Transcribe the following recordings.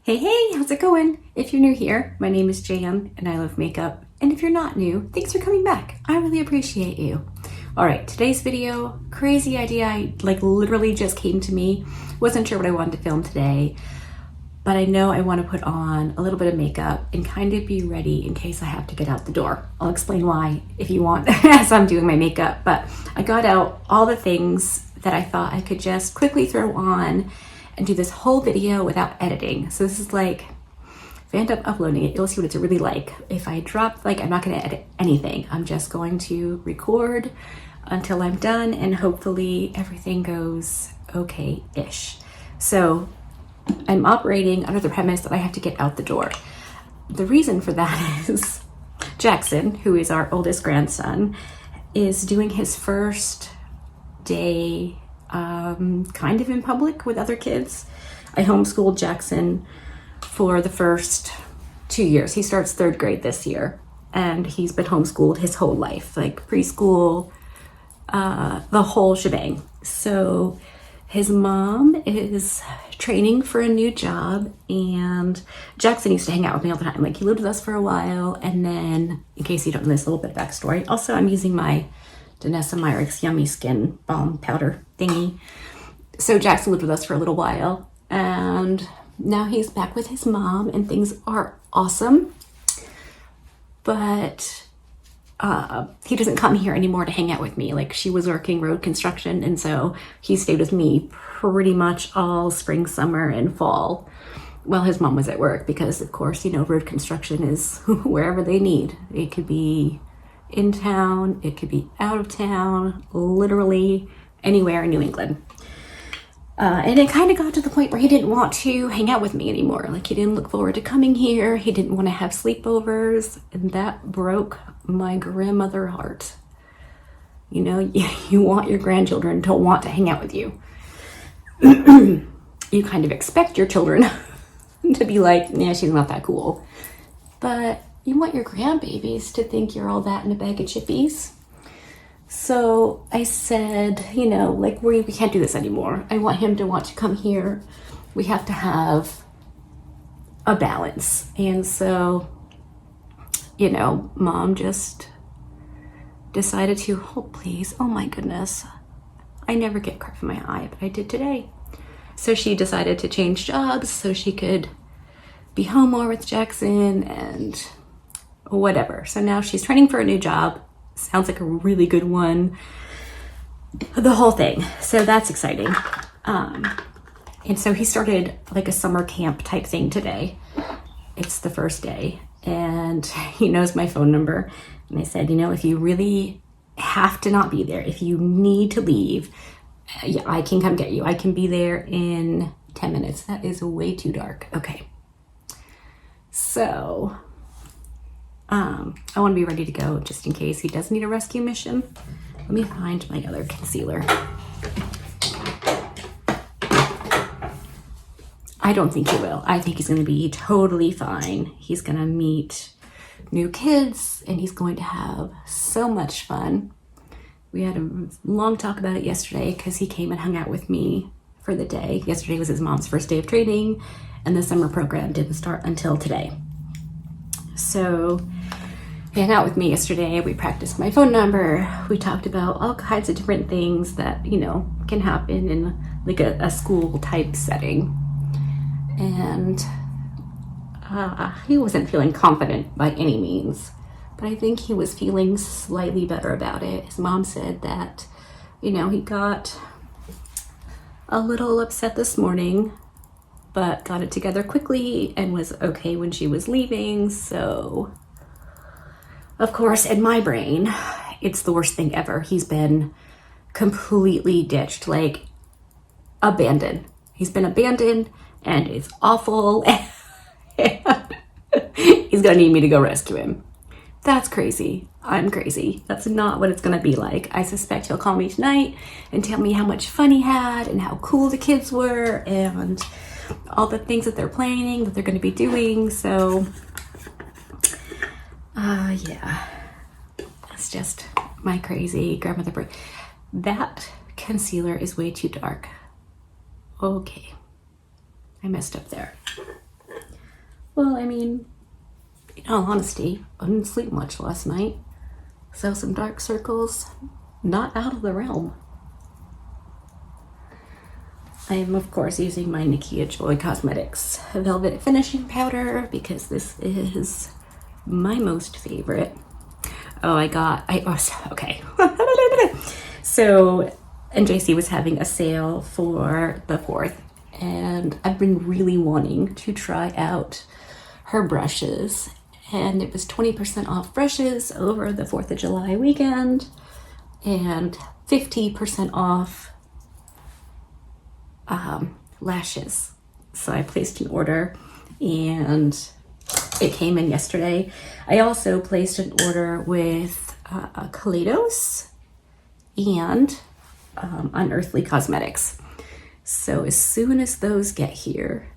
Hey, how's it going? If you're new here, my name is Jan and I love makeup. And if you're not new, thanks for coming back. I really appreciate you. All right, today's video, crazy idea. I literally just came to me. Wasn't sure what I wanted to film today, but I know I want to put on a little bit of makeup and kind of be ready in case I have to get out the door. I'll explain why if you want as I'm doing my makeup, but I got out all the things that I thought I could just quickly throw on and do this whole video without editing. So this is like, if I end up uploading it, you'll see what it's really like. If I drop, I'm not gonna edit anything. I'm just going to record until I'm done and hopefully everything goes okay-ish. So I'm operating under the premise that I have to get out the door. The reason for that is Jaxon, who is our oldest grandson, is doing his first day kind of in public with other kids. I homeschooled Jaxon for the first 2 years. He starts third grade this year and he's been homeschooled his whole life, like preschool, the whole shebang. So his mom is training for a new job and Jaxon used to hang out with me all the time. Like he lived with us for a while, and then, in case you don't know this, a little bit of backstory. Also, I'm using my Danessa Myricks Yummy Skin Balm Powder thingy. So Jaxon lived with us for a little while and now he's back with his mom and things are awesome. But he doesn't come here anymore to hang out with me. Like, she was working road construction and so he stayed with me pretty much all spring, summer, and fall while his mom was at work, because of course, you know, road construction is wherever they need. It could be in town, it could be out of town, literally anywhere in New England. And it kind of got to the point where he didn't want to hang out with me anymore. Like, he didn't look forward to coming here. He didn't want to have sleepovers, and that broke my grandmother heart. You know, you want your grandchildren to want to hang out with you. You kind of expect your children to be like, yeah, she's not that cool. But you want your grandbabies to think you're all that in a bag of chippies. So I said, you know, like, we can't do this anymore. I want him to want to come here. We have to have a balance. And so, you know, mom just decided to, oh, please, oh my goodness. I never get crap in my eye, but I did today. So she decided to change jobs so she could be home more with Jaxon and whatever. So now she's training for a new job. Sounds like a really good one. The whole thing. So that's exciting. And so he started like a summer camp type thing today. It's the first day and he knows my phone number. And I said, you know, if you really have to not be there, if you need to leave, yeah, I can come get you. I can be there in 10 minutes. That is way too dark. Okay. So I want to be ready to go just in case he does need a rescue mission. Let me find my other concealer. I don't think he will. I think he's going to be totally fine. He's going to meet new kids and he's going to have so much fun. We had a long talk about it yesterday because he came and hung out with me for the day. Yesterday was his mom's first day of training and the summer program didn't start until today. So he hung out with me yesterday. We practiced my phone number. We talked about all kinds of different things that, you know, can happen in like a school type setting. And he wasn't feeling confident by any means, but I think he was feeling slightly better about it. His mom said that, you know, he got a little upset this morning, but got it together quickly and was okay when she was leaving. So, of course, in my brain, it's the worst thing ever. He's been completely ditched, like abandoned. He's been abandoned and it's awful. He's gonna need me to go rescue him. That's crazy. I'm crazy. That's not what it's gonna be like. I suspect he'll call me tonight and tell me how much fun he had and how cool the kids were and all the things that they're planning, that they're gonna be doing. So, yeah, that's just my crazy grandmother brain. That concealer is way too dark. Okay, I messed up there. Well, I mean, in all honesty, I didn't sleep much last night. So some dark circles, not out of the realm. I am, of course, using my Nikia Joy Cosmetics Velvet Finishing Powder because this is my most favorite. Okay. So, NJC was having a sale for the 4th, and I've been really wanting to try out her brushes, and it was 20% off brushes over the 4th of July weekend, and 50% off lashes. So I placed an order and it came in yesterday. I also placed an order with Kaleidos and Unearthly Cosmetics. So as soon as those get here,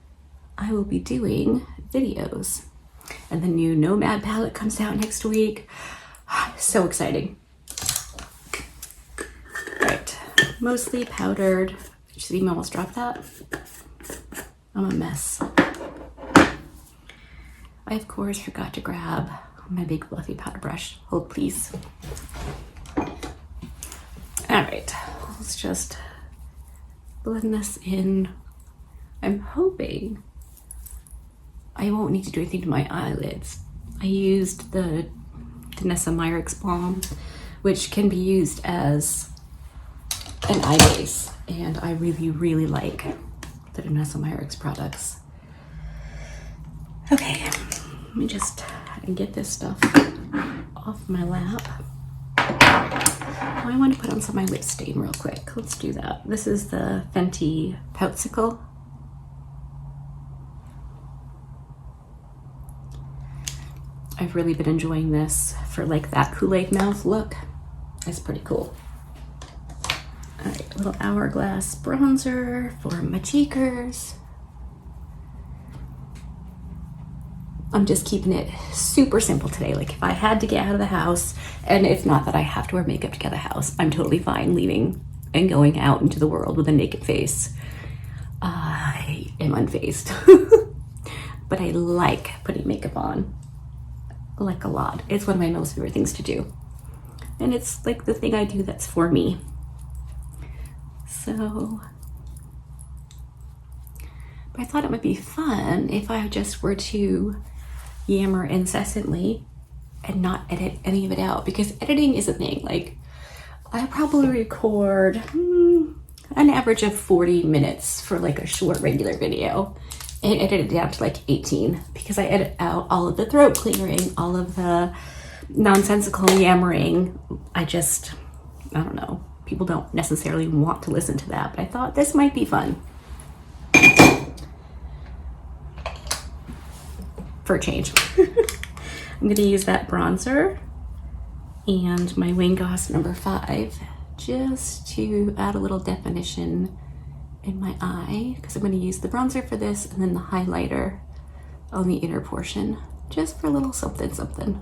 I will be doing videos. And the new Nomad palette comes out next week. So exciting. Right, mostly powdered. Did you see me almost drop that? I'm a mess. I, of course, forgot to grab my big fluffy powder brush. Hold, please. All right, let's just blend this in. I'm hoping I won't need to do anything to my eyelids. I used the Danessa Myricks Balm, which can be used as an eye base, and I really, really like the Danessa Myricks products. Okay, let me just get this stuff off my lap. I want to put on some of my lip stain real quick. Let's do that. This is the Fenty Poutsicle. I've really been enjoying this for like that Kool-Aid mouth look. It's pretty cool. All right, a little Hourglass bronzer for my cheekers. I'm just keeping it super simple today. Like if I had to get out of the house, and it's not that I have to wear makeup to get out of the house, I'm totally fine leaving and going out into the world with a naked face. I am unfazed. But I like putting makeup on, like a lot. It's one of my most favorite things to do. And it's like the thing I do that's for me. So, but I thought it might be fun if I just were to yammer incessantly and not edit any of it out, because editing is a thing. Like I probably record an average of 40 minutes for like a short regular video and edit it down to like 18 because I edit out all of the throat clearing, all of the nonsensical yammering. I don't know. People don't necessarily want to listen to that, but I thought this might be fun. For a change. I'm gonna use that bronzer and my Wayne Goss number 5 just to add a little definition in my eye, because I'm gonna use the bronzer for this and then the highlighter on the inner portion, just for a little something something.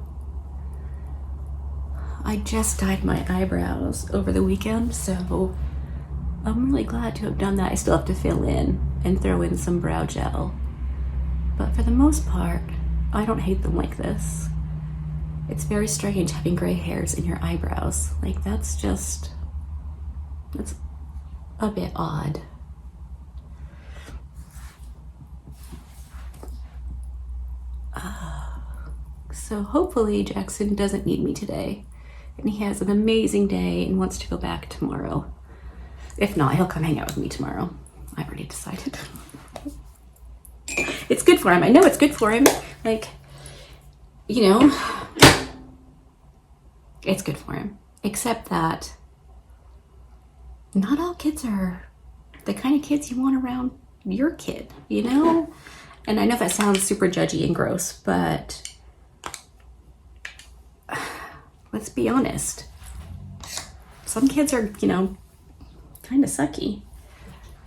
I just dyed my eyebrows over the weekend, so I'm really glad to have done that. I still have to fill in and throw in some brow gel. But for the most part, I don't hate them like this. It's very strange having gray hairs in your eyebrows. Like that's a bit odd. So hopefully Jaxon doesn't need me today and he has an amazing day and wants to go back tomorrow. If not, he'll come hang out with me tomorrow. I've already decided. It's good for him. I know it's good for him. Like, you know, it's good for him. Except that not all kids are the kind of kids you want around your kid, you know? And I know that sounds super judgy and gross, but let's be honest. Some kids are, you know, kind of sucky.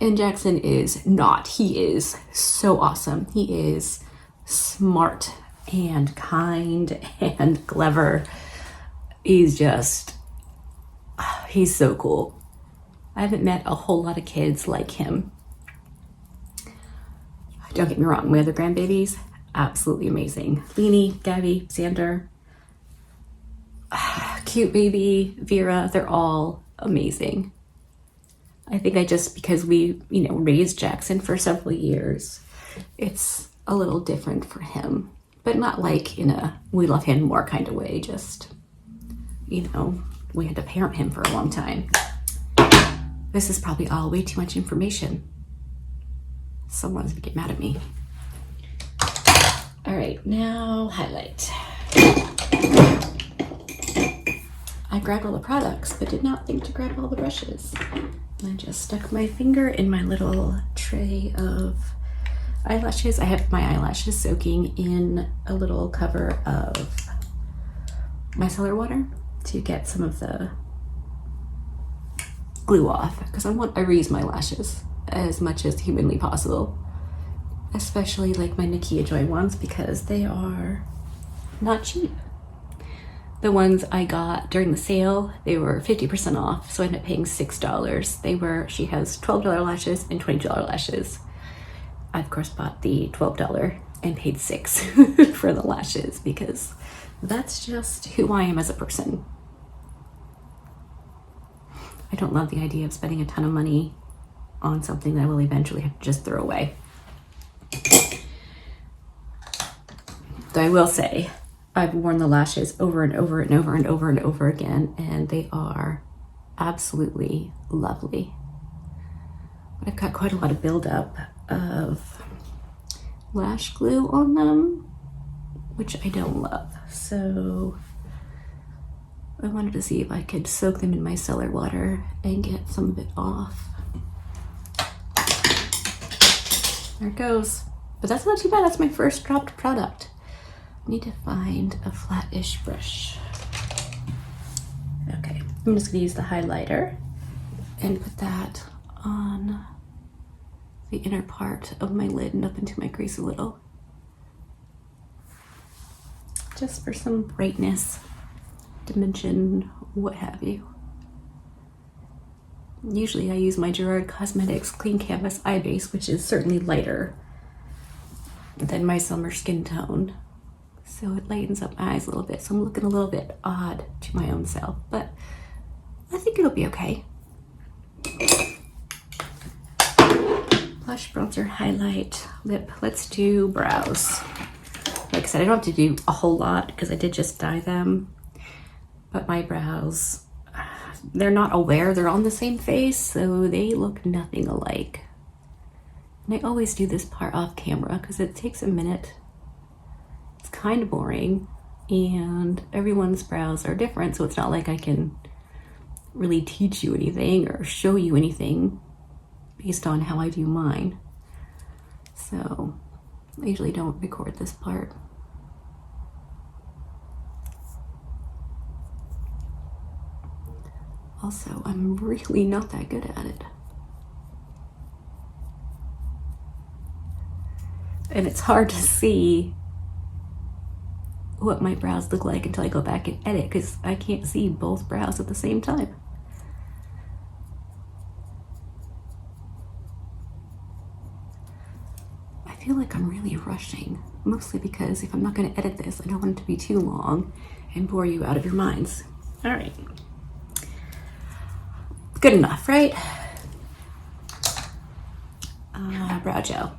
And Jaxon is not. He is so awesome. He is smart and kind and clever. He's so cool. I haven't met a whole lot of kids like him. Don't get me wrong, my other grandbabies, absolutely amazing. Leanie, Gabby, Xander, cute baby, Vera, they're all amazing. I think because we, raised Jaxon for several years, it's a little different for him, but not like in a we love him more kind of way. Just, we had to parent him for a long time. This is probably all way too much information. Someone's gonna get mad at me. All right, now highlight. I grabbed all the products, but did not think to grab all the brushes. I just stuck my finger in my little tray of eyelashes. I have my eyelashes soaking in a little cover of micellar water to get some of the glue off, because I reuse my lashes as much as humanly possible, especially like my Nakia Joy ones, because they are not cheap. The ones I got during the sale, they were 50% off, so I ended up paying $6. She has $12 lashes and $20 lashes. I of course bought the $12 and paid $6 for the lashes, because that's just who I am as a person. I don't love the idea of spending a ton of money on something that I will eventually have to just throw away. Though I will say, I've worn the lashes over and over and over and over and over again, and they are absolutely lovely. But I've got quite a lot of buildup of lash glue on them, which I don't love. So I wanted to see if I could soak them in micellar water and get some of it off. There it goes. But that's not too bad. That's my first dropped product. I need to find a flat-ish brush. Okay, I'm just gonna use the highlighter and put that on the inner part of my lid and up into my crease a little. Just for some brightness, dimension, what have you. Usually I use my Gerard Cosmetics Clean Canvas Eye Base, which is certainly lighter than my summer skin tone. So it lightens up my eyes a little bit. So I'm looking a little bit odd to my own self, but I think it'll be okay. Blush, bronzer, highlight, lip. Let's do brows. Like I said, I don't have to do a whole lot because I did just dye them. But my brows, they're not aware they're on the same face, so they look nothing alike. And I always do this part off camera because it takes a minute. It's kind of boring, and everyone's brows are different, so it's not like I can really teach you anything or show you anything based on how I do mine. So I usually don't record this part. Also, I'm really not that good at it. And it's hard to see what my brows look like until I go back and edit, because I can't see both brows at the same time. I feel like I'm really rushing, mostly because if I'm not going to edit this, I don't want it to be too long and bore you out of your minds. All right. Good enough, right? Brow gel.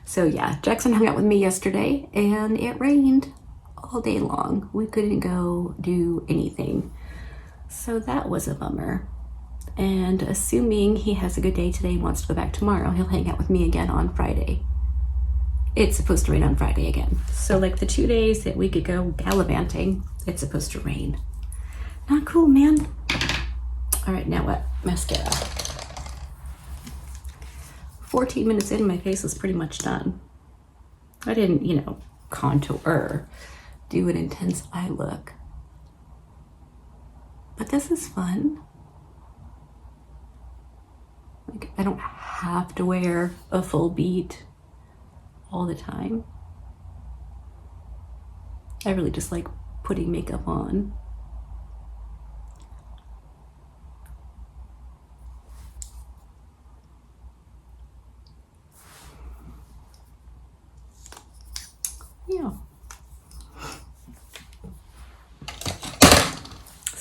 So yeah, Jaxon hung out with me yesterday and it rained all day long. We couldn't go do anything. So that was a bummer. And assuming he has a good day today and wants to go back tomorrow, he'll hang out with me again on Friday. It's supposed to rain on Friday again. So like the 2 days that we could go gallivanting, it's supposed to rain. Not cool, man. All right, now what? Mascara. 14 minutes in, my face was pretty much done. I didn't, contour, do an intense eye look. But this is fun. Like, I don't have to wear a full beat all the time. I really just like putting makeup on.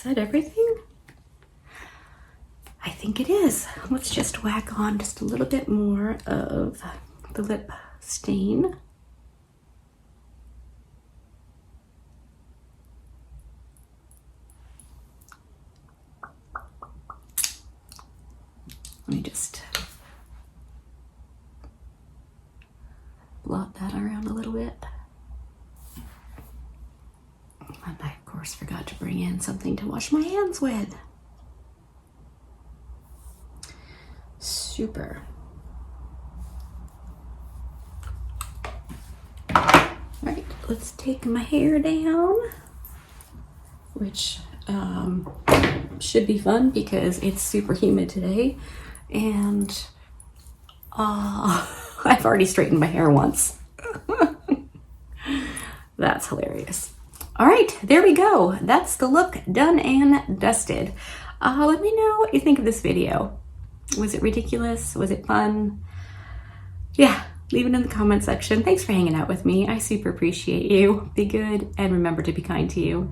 Is that everything? I think it is. Let's just whack on just a little bit more of the lip stain. Let me just blot that around a little bit. And I, of course, forgot to bring in something to wash my hands with. Super. All right, let's take my hair down, which should be fun because it's super humid today. And I've already straightened my hair once. That's hilarious. All right, there we go. That's the look done and dusted. Let me know what you think of this video. Was it ridiculous? Was it fun? Yeah, leave it in the comment section. Thanks for hanging out with me. I super appreciate you. Be good and remember to be kind to you.